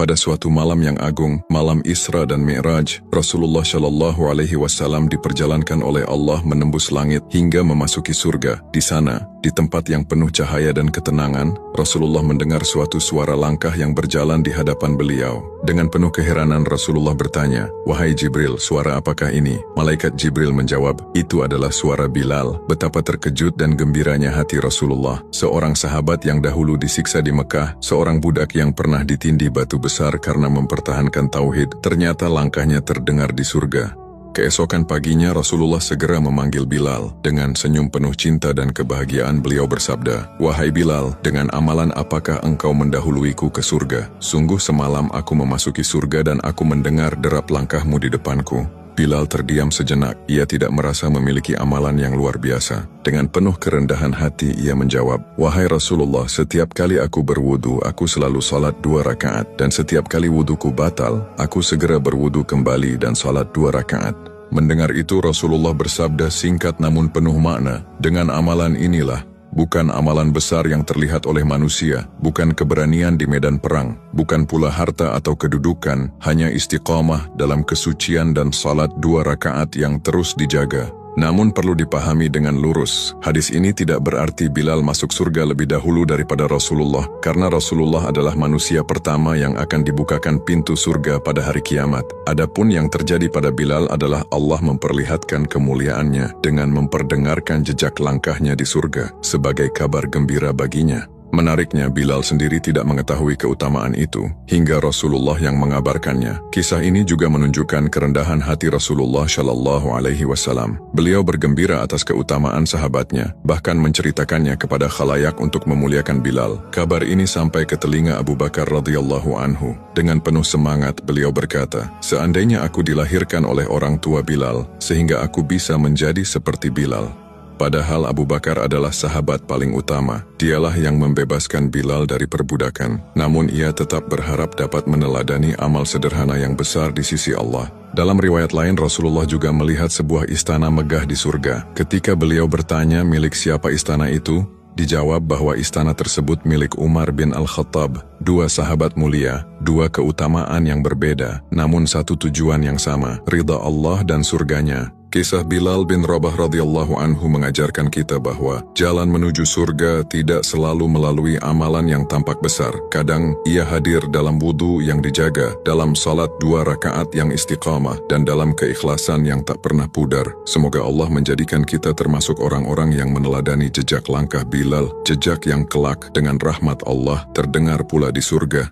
Pada suatu malam yang agung, malam Isra dan Mi'raj, Rasulullah Shallallahu Alaihi Wasallam diperjalankan oleh Allah menembus langit hingga memasuki surga. Di sana, di tempat yang penuh cahaya dan ketenangan, Rasulullah mendengar suatu suara langkah yang berjalan di hadapan beliau. Dengan penuh keheranan Rasulullah bertanya, "Wahai Jibril, suara apakah ini?" Malaikat Jibril menjawab, "Itu adalah suara Bilal." Betapa terkejut dan gembiranya hati Rasulullah. Seorang sahabat yang dahulu disiksa di Mekah, seorang budak yang pernah ditindih batu besar karena mempertahankan tauhid, ternyata langkahnya terdengar di surga. Keesokan paginya Rasulullah segera memanggil Bilal. Dengan senyum penuh cinta dan kebahagiaan beliau bersabda, "Wahai Bilal, dengan amalan apakah engkau mendahuluiku ke surga? Sungguh semalam aku memasuki surga dan aku mendengar derap langkahmu di depanku." Bilal terdiam sejenak, ia tidak merasa memiliki amalan yang luar biasa. Dengan penuh kerendahan hati ia menjawab, "Wahai Rasulullah, setiap kali aku berwudu, aku selalu salat 2 rakaat, dan setiap kali wuduku batal, aku segera berwudu kembali dan salat 2 rakaat. Mendengar itu Rasulullah bersabda singkat namun penuh makna, "Dengan amalan inilah, bukan amalan besar yang terlihat oleh manusia, bukan keberanian di medan perang, bukan pula harta atau kedudukan, hanya istiqamah dalam kesucian dan salat 2 rakaat yang terus dijaga." Namun perlu dipahami dengan lurus, hadis ini tidak berarti Bilal masuk surga lebih dahulu daripada Rasulullah, karena Rasulullah adalah manusia pertama yang akan dibukakan pintu surga pada hari kiamat. Adapun yang terjadi pada Bilal adalah Allah memperlihatkan kemuliaannya dengan memperdengarkan jejak langkahnya di surga sebagai kabar gembira baginya. Menariknya, Bilal sendiri tidak mengetahui keutamaan itu, hingga Rasulullah yang mengabarkannya. Kisah ini juga menunjukkan kerendahan hati Rasulullah Shallallahu Alaihi Wasallam. Beliau bergembira atas keutamaan sahabatnya, bahkan menceritakannya kepada khalayak untuk memuliakan Bilal. Kabar ini sampai ke telinga Abu Bakar radhiyallahu anhu. Dengan penuh semangat, beliau berkata, "Seandainya aku dilahirkan oleh orang tua Bilal, sehingga aku bisa menjadi seperti Bilal." Padahal Abu Bakar adalah sahabat paling utama. Dialah yang membebaskan Bilal dari perbudakan. Namun ia tetap berharap dapat meneladani amal sederhana yang besar di sisi Allah. Dalam riwayat lain, Rasulullah juga melihat sebuah istana megah di surga. Ketika beliau bertanya milik siapa istana itu, dijawab bahwa istana tersebut milik Umar bin Al-Khattab. 2 sahabat mulia, 2 keutamaan yang berbeda, namun satu tujuan yang sama, ridha Allah dan surganya. Kisah Bilal bin Rabah radhiyallahu anhu mengajarkan kita bahwa jalan menuju surga tidak selalu melalui amalan yang tampak besar. Kadang ia hadir dalam wudu yang dijaga, dalam salat 2 rakaat yang istiqamah, dan dalam keikhlasan yang tak pernah pudar. Semoga Allah menjadikan kita termasuk orang-orang yang meneladani jejak langkah Bilal, jejak yang kelak dengan rahmat Allah terdengar pula di surga.